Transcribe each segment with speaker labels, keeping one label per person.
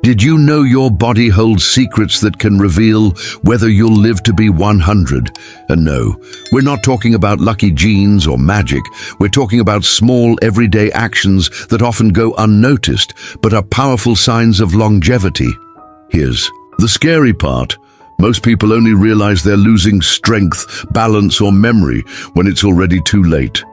Speaker 1: Did you know your body holds secrets that can reveal whether you'll live to be 100? And no, we're not talking about lucky genes or magic. We're talking about small, everyday actions that often go unnoticed, but are powerful signs of longevity. Here's the scary part. Most people only realize they're losing strength, balance, or memory when it's already too late.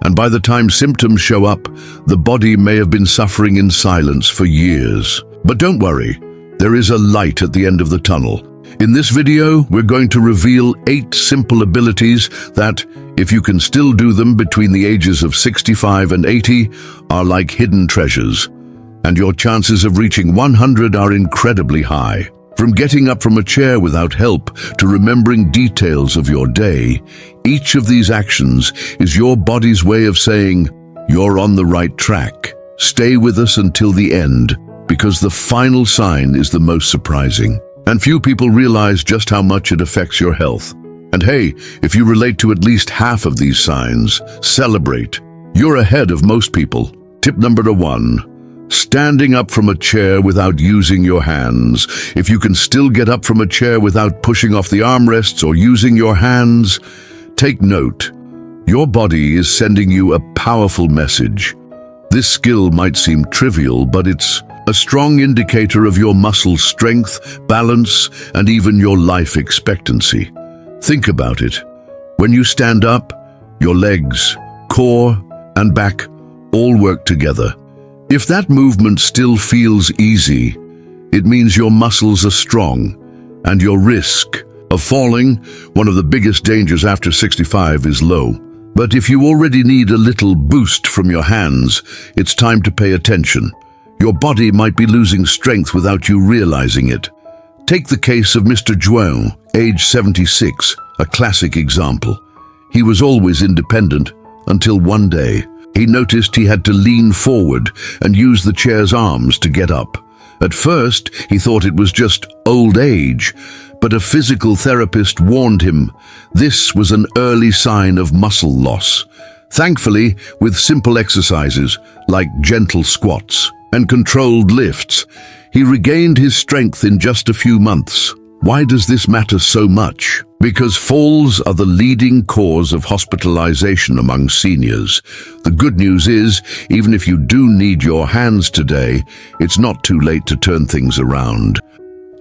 Speaker 1: And by the time symptoms show up, the body may have been suffering in silence for years. But don't worry, there is a light at the end of the tunnel. In this video, we're going to reveal 8 simple abilities that, if you can still do them between the ages of 65 and 80, are like hidden treasures. And your chances of reaching 100 are incredibly high. From getting up from a chair without help to remembering details of your day, each of these actions is your body's way of saying, you're on the right track. Stay with us until the end, because the final sign is the most surprising. And few people realize just how much it affects your health. And hey, if you relate to at least half of these signs, celebrate. You're ahead of most people. Tip number 1. Standing up from a chair without using your hands. If you can still get up from a chair without pushing off the armrests or using your hands, take note. Your body is sending you a powerful message. This skill might seem trivial, but it's a strong indicator of your muscle strength, balance, and even your life expectancy. Think about it. When you stand up, your legs, core, and back all work together. If that movement still feels easy, it means your muscles are strong, and your risk of falling, one of the biggest dangers after 65, is low. But if you already need a little boost from your hands, it's time to pay attention. Your body might be losing strength without you realizing it. Take the case of Mr. Juin, age 76, a classic example. He was always independent until one day he noticed he had to lean forward and use the chair's arms to get up. At first, he thought it was just old age, but a physical therapist warned him this was an early sign of muscle loss. Thankfully, with simple exercises like gentle squats and controlled lifts, he regained his strength in just a few months. Why does this matter so much? Because falls are the leading cause of hospitalization among seniors. The good news is, even if you do need your hands today, it's not too late to turn things around.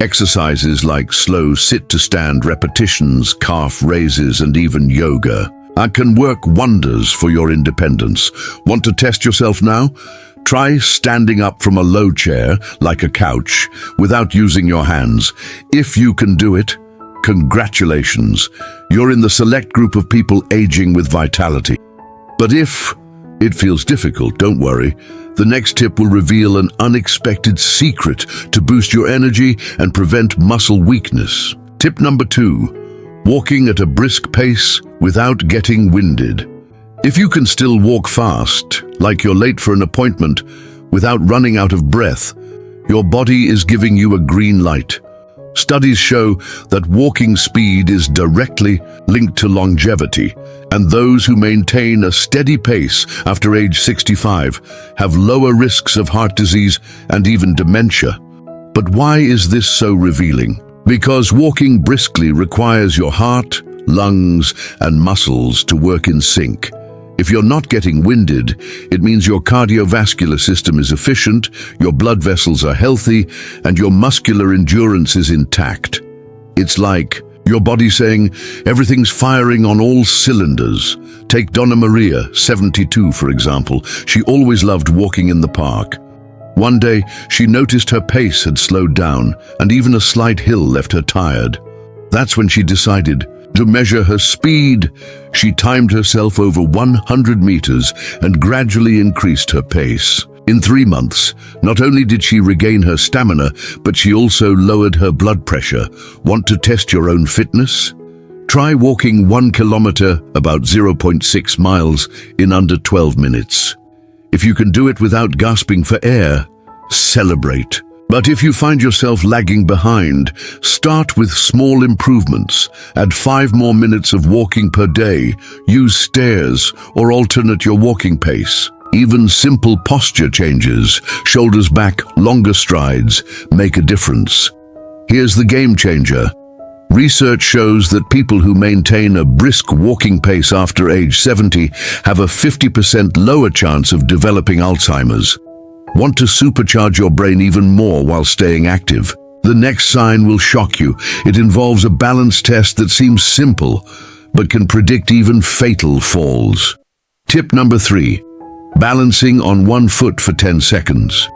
Speaker 1: Exercises like slow sit-to-stand repetitions, calf raises, and even yoga can work wonders for your independence. Want to test yourself now? Try standing up from a low chair, like a couch, without using your hands. If you can do it, congratulations. You're in the select group of people aging with vitality. But if it feels difficult, don't worry. The next tip will reveal an unexpected secret to boost your energy and prevent muscle weakness. Tip number 2. Walking at a brisk pace without getting winded. If you can still walk fast, like you're late for an appointment, without running out of breath, your body is giving you a green light. Studies show that walking speed is directly linked to longevity, and those who maintain a steady pace after age 65 have lower risks of heart disease and even dementia. But why is this so revealing? Because walking briskly requires your heart, lungs, and muscles to work in sync. If you're not getting winded, it means your cardiovascular system is efficient, your blood vessels are healthy, and your muscular endurance is intact. It's like your body saying, everything's firing on all cylinders. Take Donna Maria, 72, for example. She always loved walking in the park. One day, she noticed her pace had slowed down, and even a slight hill left her tired. That's when she decided to measure her speed. She timed herself over 100 meters and gradually increased her pace. In 3 months, not only did she regain her stamina, but she also lowered her blood pressure. Want to test your own fitness? Try walking 1 kilometer, about 0.6 miles, in under 12 minutes. If you can do it without gasping for air, celebrate. But if you find yourself lagging behind, start with small improvements. Add 5 more minutes of walking per day. Use stairs or alternate your walking pace. Even simple posture changes, shoulders back, longer strides, make a difference. Here's the game changer. Research shows that people who maintain a brisk walking pace after age 70 have a 50% lower chance of developing Alzheimer's. Want to supercharge your brain even more while staying active? The next sign will shock you. It involves a balance test that seems simple, but can predict even fatal falls. Tip number 3. Balancing on one foot for 10 seconds.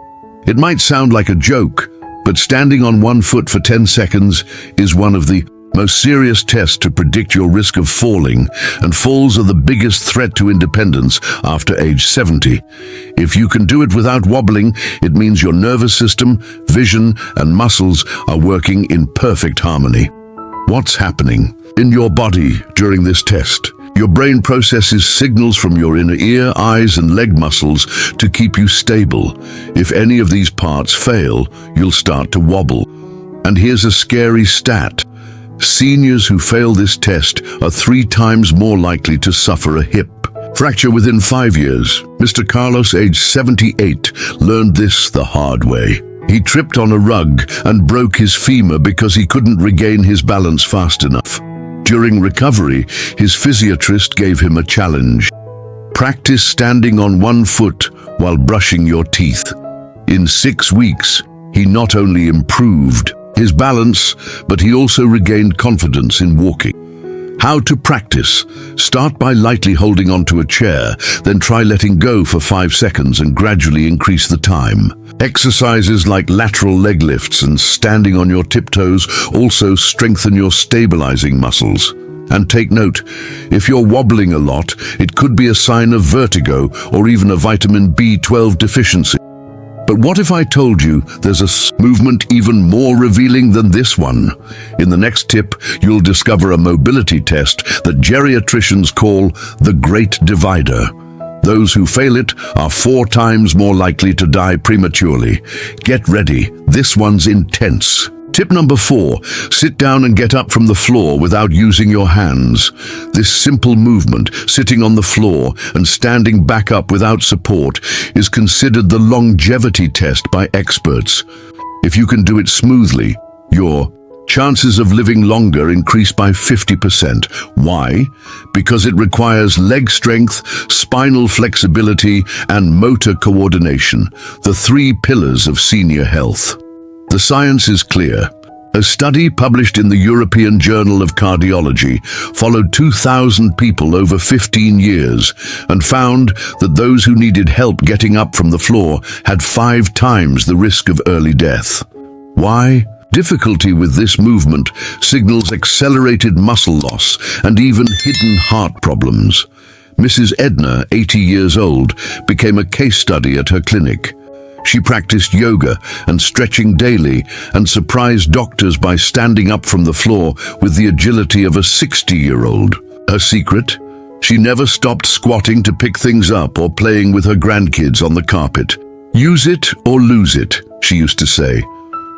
Speaker 1: It might sound like a joke, but standing on one foot for 10 seconds is one of the most serious tests to predict your risk of falling, and falls are the biggest threat to independence after age 70. If you can do it without wobbling, it means your nervous system, vision, and muscles are working in perfect harmony. What's happening in your body during this test? Your brain processes signals from your inner ear, eyes, and leg muscles to keep you stable. If any of these parts fail, you'll start to wobble. And here's a scary stat. Seniors who fail this test are 3 times more likely to suffer a hip fracture within 5 years. Mr. Carlos, age 78, learned this the hard way. He tripped on a rug and broke his femur because he couldn't regain his balance fast enough. During recovery, his physiatrist gave him a challenge. Practice standing on one foot while brushing your teeth. In 6 weeks, he not only improved his balance, but he also regained confidence in walking. How to practice? Start by lightly holding onto a chair, then try letting go for 5 seconds and gradually increase the time. Exercises like lateral leg lifts and standing on your tiptoes also strengthen your stabilizing muscles. And take note, if you're wobbling a lot, it could be a sign of vertigo or even a vitamin B12 deficiency. But what if I told you there's a movement even more revealing than this one? In the next tip, you'll discover a mobility test that geriatricians call the Great Divider. Those who fail it are 4 times more likely to die prematurely. Get ready, this one's intense. Tip number 4, sit down and get up from the floor without using your hands. This simple movement, sitting on the floor and standing back up without support, is considered the longevity test by experts. If you can do it smoothly, your chances of living longer increase by 50%. Why? Because it requires leg strength, spinal flexibility, and motor coordination, the 3 pillars of senior health. The science is clear. A study published in the European Journal of Cardiology followed 2,000 people over 15 years and found that those who needed help getting up from the floor had 5 times the risk of early death. Why? Difficulty with this movement signals accelerated muscle loss and even hidden heart problems. Mrs. Edna, 80 years old, became a case study at her clinic. She practiced yoga and stretching daily and surprised doctors by standing up from the floor with the agility of a 60-year-old. Her secret? She never stopped squatting to pick things up or playing with her grandkids on the carpet. Use it or lose it, she used to say.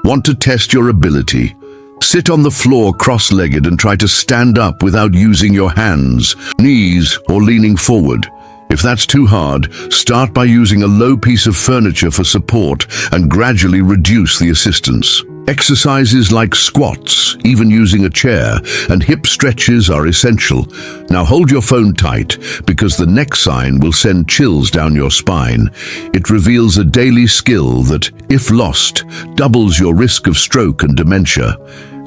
Speaker 1: Want to test your ability? Sit on the floor cross-legged and try to stand up without using your hands, knees, or leaning forward. If that's too hard, start by using a low piece of furniture for support and gradually reduce the assistance. Exercises like squats, even using a chair, and hip stretches are essential. Now hold your phone tight, because the next sign will send chills down your spine. It reveals a daily skill that, if lost, doubles your risk of stroke and dementia.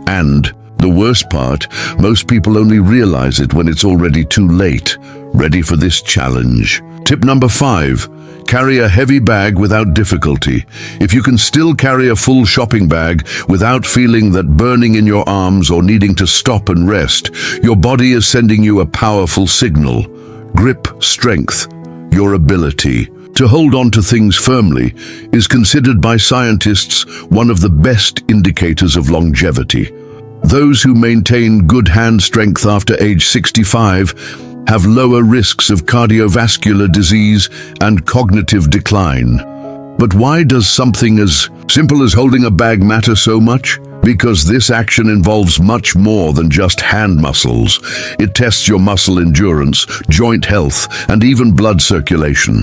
Speaker 1: And the worst part, most people only realize it when it's already too late. Ready for this challenge? Tip number 5. Carry a heavy bag without difficulty. If you can still carry a full shopping bag without feeling that burning in your arms or needing to stop and rest, your body is sending you a powerful signal. Grip strength, your ability to hold on to things firmly, is considered by scientists one of the best indicators of longevity. Those who maintain good hand strength after age 65 have lower risks of cardiovascular disease and cognitive decline. But why does something as simple as holding a bag matter so much? Because this action involves much more than just hand muscles. It tests your muscle endurance, joint health, and even blood circulation.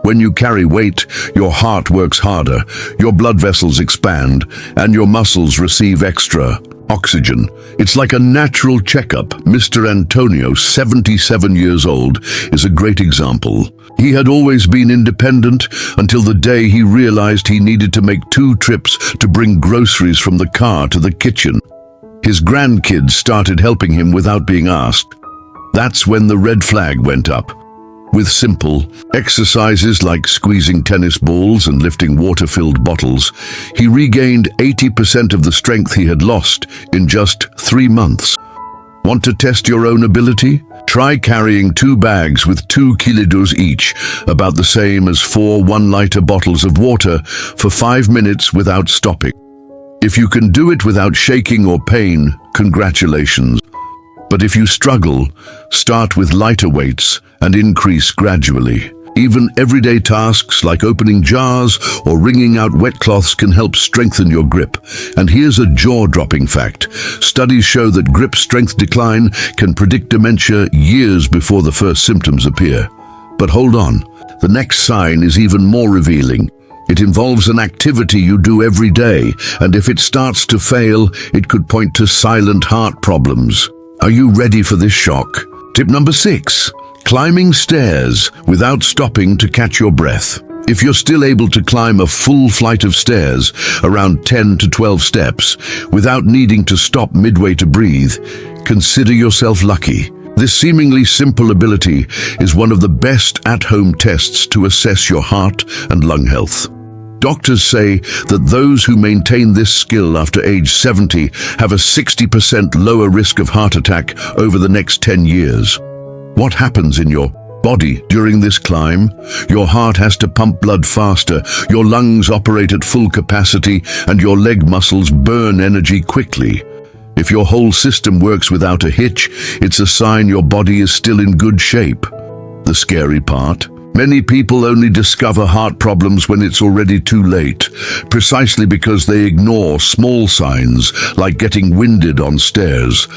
Speaker 1: When you carry weight, your heart works harder, your blood vessels expand, and your muscles receive extra oxygen. It's like a natural checkup. Mr. Antonio, 77 years old, is a great example. He had always been independent until the day he realized he needed to make 2 trips to bring groceries from the car to the kitchen. His grandkids started helping him without being asked. That's when the red flag went up. With simple exercises like squeezing tennis balls and lifting water-filled bottles, he regained 80% of the strength he had lost in just 3 months. Want to test your own ability? Try carrying 2 bags with 2 kilograms each, about the same as 4 1-liter bottles of water, for 5 minutes without stopping. If you can do it without shaking or pain, congratulations. But if you struggle, start with lighter weights and increase gradually. Even everyday tasks like opening jars or wringing out wet cloths can help strengthen your grip. And here's a jaw-dropping fact. Studies show that grip strength decline can predict dementia years before the first symptoms appear. But hold on, the next sign is even more revealing. It involves an activity you do every day, and if it starts to fail, it could point to silent heart problems. Are you ready for this shock? Tip number 6. Climbing stairs without stopping to catch your breath. If you're still able to climb a full flight of stairs, around 10 to 12 steps, without needing to stop midway to breathe, consider yourself lucky. This seemingly simple ability is one of the best at-home tests to assess your heart and lung health. Doctors say that those who maintain this skill after age 70 have a 60% lower risk of heart attack over the next 10 years. What happens in your body during this climb? Your heart has to pump blood faster, your lungs operate at full capacity, and your leg muscles burn energy quickly. If your whole system works without a hitch, it's a sign your body is still in good shape. The scary part? Many people only discover heart problems when it's already too late, precisely because they ignore small signs like getting winded on stairs.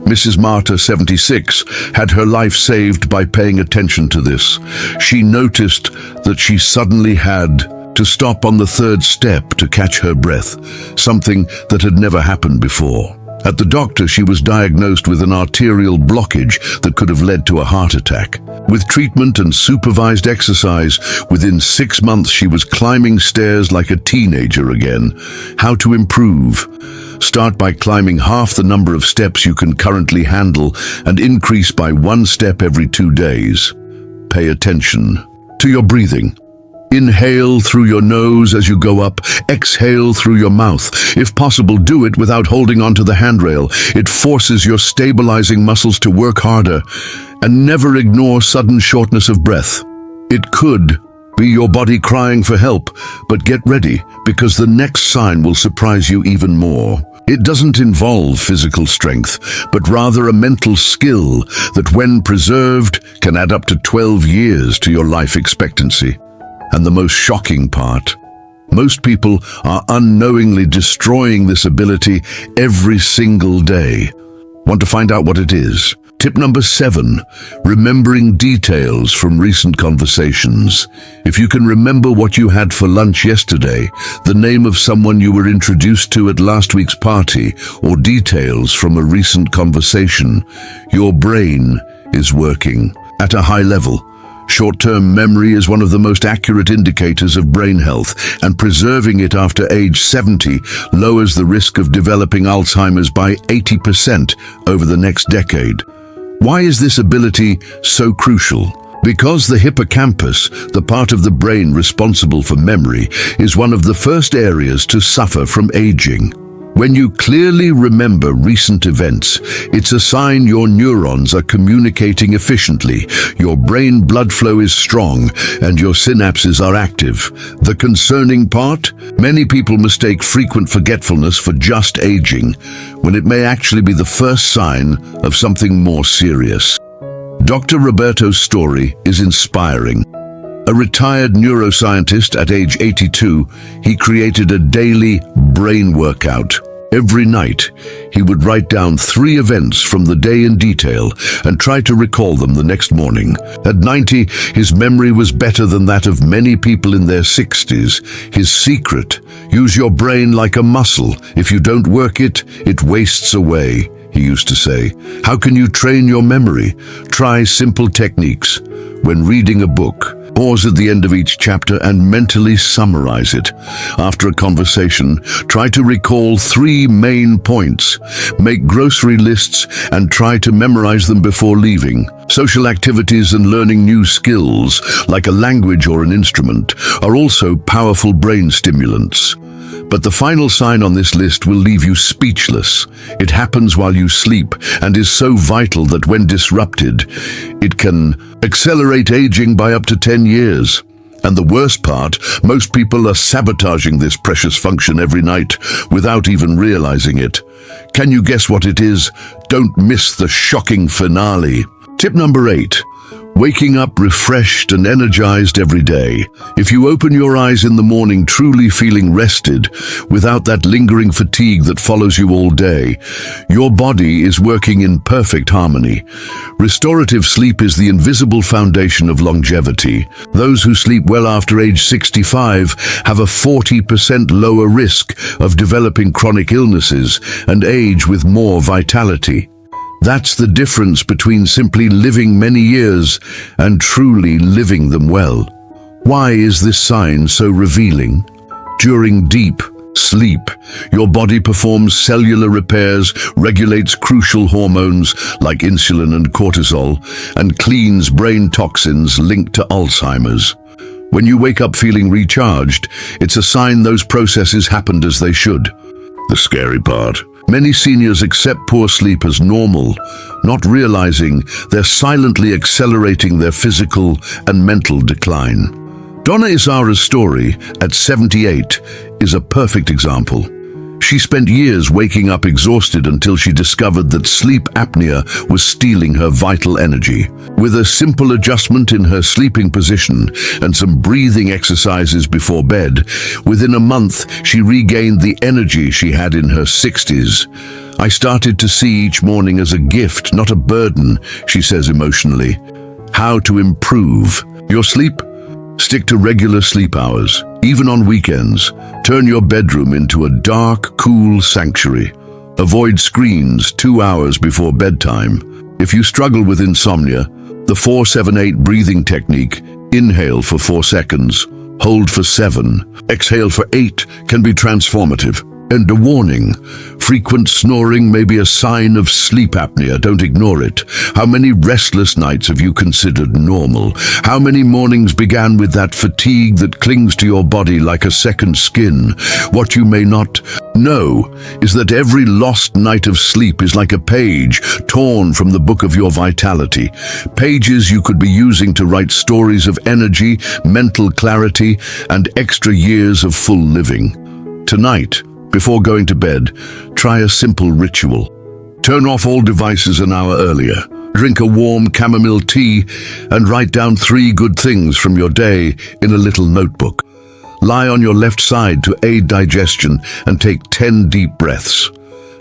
Speaker 1: Mrs. Marta, 76, had her life saved by paying attention to this. She noticed that she suddenly had to stop on the 3rd step to catch her breath, something that had never happened before. At the doctor, she was diagnosed with an arterial blockage that could have led to a heart attack. With treatment and supervised exercise, within 6 months she was climbing stairs like a teenager again. How to improve? Start by climbing half the number of steps you can currently handle and increase by 1 step every 2 days. Pay attention to your breathing. Inhale through your nose as you go up, exhale through your mouth. If possible, do it without holding onto the handrail. It forces your stabilizing muscles to work harder. And never ignore sudden shortness of breath. It could be your body crying for help, but get ready, because the next sign will surprise you even more. It doesn't involve physical strength, but rather a mental skill that, when preserved, can add up to 12 years to your life expectancy. And the most shocking part, most people are unknowingly destroying this ability every single day. Want to find out what it is? Tip number 7, remembering details from recent conversations. If you can remember what you had for lunch yesterday, the name of someone you were introduced to at last week's party, or details from a recent conversation, your brain is working at a high level. Short-term memory is one of the most accurate indicators of brain health, and preserving it after age 70 lowers the risk of developing Alzheimer's by 80% over the next decade. Why is this ability so crucial? Because the hippocampus, the part of the brain responsible for memory, is one of the first areas to suffer from aging. When you clearly remember recent events, it's a sign your neurons are communicating efficiently, your brain blood flow is strong, and your synapses are active. The concerning part? Many people mistake frequent forgetfulness for just aging, when it may actually be the first sign of something more serious. Dr. Roberto's story is inspiring. A retired neuroscientist at age 82, he created a daily brain workout. Every night, he would write down 3 events from the day in detail and try to recall them the next morning. At 90, his memory was better than that of many people in their 60s. His secret: use your brain like a muscle. If you don't work it, it wastes away, he used to say. How can you train your memory? Try simple techniques. When reading a book, pause at the end of each chapter and mentally summarize it. After a conversation, try to recall 3 main points. Make grocery lists and try to memorize them before leaving. Social activities and learning new skills, like a language or an instrument, are also powerful brain stimulants. But the final sign on this list will leave you speechless. It happens while you sleep and is so vital that when disrupted, it can accelerate aging by up to 10 years. And the worst part, most people are sabotaging this precious function every night without even realizing it. Can you guess what it is? Don't miss the shocking finale. Tip number 8. Waking up refreshed and energized every day. If you open your eyes in the morning truly feeling rested, without that lingering fatigue that follows you all day, your body is working in perfect harmony. Restorative sleep is the invisible foundation of longevity. Those who sleep well after age 65 have a 40% lower risk of developing chronic illnesses and age with more vitality. That's the difference between simply living many years and truly living them well. Why is this sign so revealing? During deep sleep, your body performs cellular repairs, regulates crucial hormones like insulin and cortisol, and cleans brain toxins linked to Alzheimer's. When you wake up feeling recharged, it's a sign those processes happened as they should. The scary part: many seniors accept poor sleep as normal, not realizing they're silently accelerating their physical and mental decline. Donna Izara's story, at 78, is a perfect example. She spent years waking up exhausted until she discovered that sleep apnea was stealing her vital energy. With a simple adjustment in her sleeping position and some breathing exercises before bed, within a month she regained the energy she had in her 60s. I started to see each morning as a gift, not a burden, she says emotionally. How to improve your sleep? Stick to regular sleep hours, even on weekends. Turn your bedroom into a dark, cool sanctuary. Avoid screens 2 hours before bedtime. If you struggle with insomnia, the 4-7-8 breathing technique, inhale for 4 seconds, hold for 7, exhale for 8, can be transformative. And a warning: frequent snoring may be a sign of sleep apnea. Don't ignore it. How many restless nights have you considered normal? How many mornings began with that fatigue that clings to your body like a second skin? What you may not know is that every lost night of sleep is like a page torn from the book of your vitality. Pages you could be using to write stories of energy, mental clarity, and extra years of full living. Tonight, before going to bed, try a simple ritual. Turn off all devices an hour earlier. Drink a warm chamomile tea and write down 3 good things from your day in a little notebook. Lie on your left side to aid digestion and take 10 deep breaths.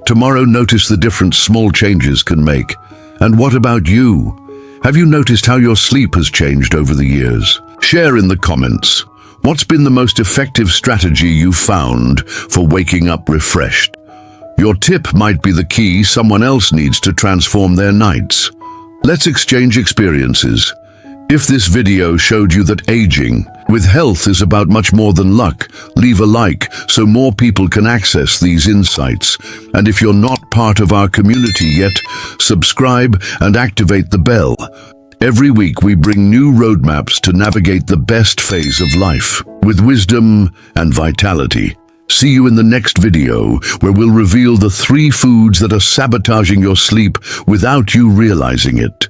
Speaker 1: Tomorrow, notice the difference small changes can make. And what about you? Have you noticed how your sleep has changed over the years? Share in the comments. What's been the most effective strategy you've found for waking up refreshed? Your tip might be the key someone else needs to transform their nights. Let's exchange experiences. If this video showed you that aging with health is about much more than luck, leave a like so more people can access these insights. And if you're not part of our community yet, subscribe and activate the bell. Every week we bring new roadmaps to navigate the best phase of life with wisdom and vitality. See you in the next video, where we'll reveal the 3 foods that are sabotaging your sleep without you realizing it.